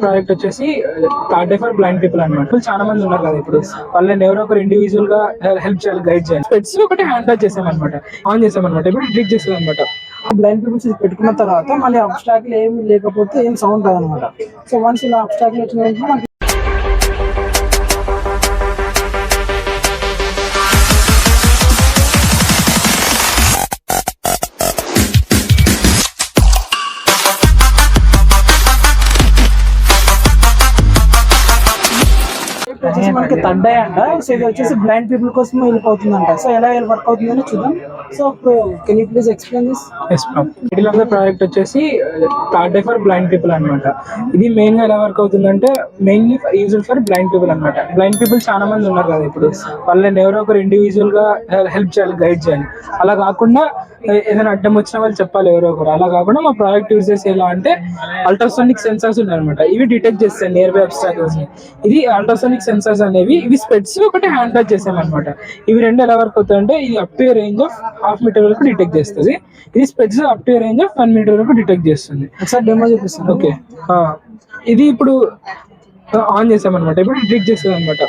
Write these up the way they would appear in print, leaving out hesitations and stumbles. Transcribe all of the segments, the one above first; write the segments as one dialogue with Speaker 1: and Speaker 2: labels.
Speaker 1: Project వచ్చేసి third day for blind people అనమాట. చాలా మంది ఉన్నారు కదా ఇప్పుడు, వాళ్ళని ఎవరో ఒకరు ఇండివిజువల్ గా హెల్ప్ చేయాలి, గైడ్ చేయాలి. స్పెట్స్ ఒకటి హ్యాండ్ టచ్ చేసామన్నమాట, ఆన్ చేసామన్నమాట. ఇప్పుడు క్లిక్ చేస్తుంది అనమాట.
Speaker 2: బ్లైండ్ పీపుల్స్ పెట్టుకున్న తర్వాత మళ్ళీ అబ్స్ట్రాక్ట్ ఏమి లేకపోతే ఏం సౌండ్ రాదనమాట. సో వన్స్ ఇలా అబ్స్ట్రాక్ట్ వచ్చిన వెంటనే మనకి మనకి థర్డ్ డే అంట. సో ఇది వచ్చేసి బ్లైండ్ పీపుల్ కోసం హెల్ప్ అవుతుందంట. సో ఎలా వర్క్ అవుతుందని చూద్దాం. So can you please explain this?
Speaker 1: Middle of the project వచ్చేసి third day for blind people అనమాట. ఇది మెయిన్ గా ఎలా వర్క్ అవుతుందంటే mainly used for blind people అనమాట. బ్లైండ్ పీపుల్ చాలా మంది ఉన్నారు కదా ఇప్పుడు, వాళ్ళని ఎవరో ఒకరు ఇండివిజువల్ గా హెల్ప్ చేయాలి, గైడ్ చేయాలి. అలా కాకుండా ఏదైనా అడ్డం వచ్చిన వాళ్ళు చెప్పాలి ఎవరో ఒకరు. అలా కాకుండా మా ప్రాజెక్ట్ యూజ్ చేసి ఎలా అంటే అల్ట్రాసోనిక్ సెన్సార్స్ ఉన్నాయి అనమాట. ఇవి డిటెక్ట్ చేస్తాయి నియర్ బై అబ్స్ట్రాక్ట్స్. ఇది అల్ట్రాసోనిక్ సెన్సార్స్ అనేవి, ఇవి స్పెట్స్ ఒకటి హ్యాండ్ టచ్ చేసామన్నమాట. ఇవి రెండు ఎలా వర్క్ అవుతాయంటే ఇది up to range of 1/2 metre వరకు డిటెక్ట్ చేస్తుంది. ఇది స్పెట్స్ up to range of 1 metre వరకు డిటెక్ట్ చేస్తుంది.
Speaker 2: ఒకసారి డెమో చూపిస్తాను.
Speaker 1: ఓకే, ఇది ఇప్పుడు ఆన్ చేసామన్నమాట. ఇప్పుడు డిటెక్ట్ చేస్తుంది అనమాట,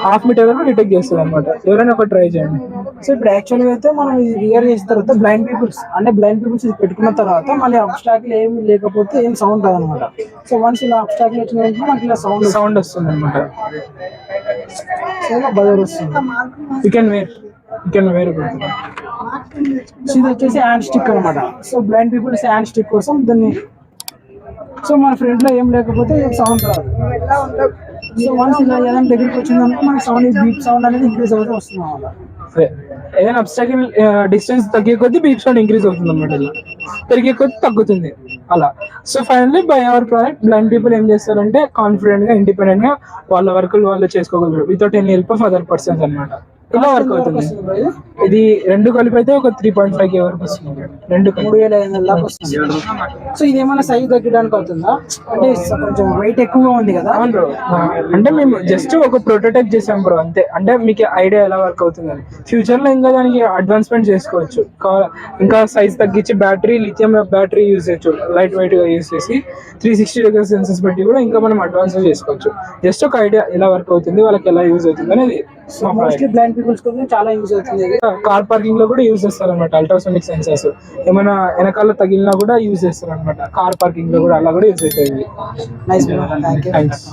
Speaker 1: 1/2 మీటర్ వరకు డిటెక్ట్ చేస్తుంది అనమాట. ఎవరైనా ఒక ట్రై చేయండి.
Speaker 2: సో ఇప్పుడు యాక్చువల్గా అయితే మనం ఇది రియర్ చేసిన తర్వాత బ్లైండ్ పీపుల్స్ ఇది పెట్టుకున్న తర్వాత మళ్ళీ అబ్స్ట్రాక్ట్ ఏమి లేకపోతే ఏం సౌండ్ రాదనమాట. సో వన్స్ ఇలా అబ్స్ట్రాక్ట్ వచ్చిన వెంటనే మనకి ఇలా సౌండ్
Speaker 1: వస్తుంది అనమాట.
Speaker 2: సో బజర్ వస్తుంది.
Speaker 1: యూ కెన్ వేర్
Speaker 2: సో ఇది వచ్చేసి హ్యాండ్ స్టిక్ అనమాట. So blind peoples hand stick కోసం దాన్ని, సో మన ఫ్రంట్ లో ఏం లేకపోతే సౌండ్ రాదు. సో వన్స్ ఇలా ఏదైనా దగ్గరికి వచ్చిందనుకో మనకి సౌండ్ బీప్ సౌండ్ అనేది ఇంక్రీజ్ అవుతూ వస్తుంది అన్నమాట.
Speaker 1: ఏదైనా అబ్స్ట్రాక్ట్ డిస్టెన్స్ తగ్గే కొద్దీ బీప్ సౌండ్ ఇంక్రీజ్ అవుతుంది అనమాట. ఇలా పెరిగే కొద్దీ తగ్గుతుంది అలా. So finally by our project blind people ఏం చేస్తారంటే కాన్ఫిడెంట్ గా, ఇండిపెండెంట్ గా వాళ్ళ వర్కులు వాళ్ళు చేసుకోగలరు without any help of other persons అనమాట. ఇలా వర్క్ అవుతుంది. ఇది రెండు కలిపి అయితే ఒక 3.5K వరకు వస్తుంది.
Speaker 2: 3,500 దాకా వస్తుంది. సో ఇది ఏమైనా సైజ్ తగ్గడానికి అవుతుందా? అంటే కొంచెం వెయిట్ ఎక్కువగా ఉంది కదా.
Speaker 1: అవును బ్రో, అంటే మేము జస్ట్ ఒక ప్రోటోటైప్ చేసాం బ్రో, అంతే. అంటే మీకు ఐడియా ఎలా వర్క్ అవుతుంది అని. ఫ్యూచర్ లో ఇంకా దానికి అడ్వాన్స్మెంట్ చేసుకోవచ్చు. ఇంకా సైజ్ తగ్గించి బ్యాటరీ, లిథియం బ్యాటరీ యూజ్ చేయొచ్చు, లైట్ వెయిట్ గా యూజ్ చేసి 360 డిగ్రీ సెన్సెస్ పెట్టి కూడా ఇంకా మనం అడ్వాన్స్ చేసుకోవచ్చు. జస్ట్ ఒక ఐడియా ఎలా వర్క్ అవుతుంది, వాళ్ళకి ఎలా యూజ్ అవుతుంది అనేది.
Speaker 2: బ్లైండ్ పీపుల్స్ కోసం చాలా యూజ్ అవుతుంది.
Speaker 1: కార్ పార్కింగ్ లో కూడా యూజ్ చేస్తారు అనమాట అల్ట్రాసోనిక్ సెన్సార్స్. ఏమైనా వెనకాల తగిలినా కూడా యూజ్ చేస్తారు అనమాట. కార్ పార్కింగ్ లో కూడా అలా కూడా యూజ్ అవుతాయి.
Speaker 2: Nice, thank you.
Speaker 1: థ్యాంక్స్.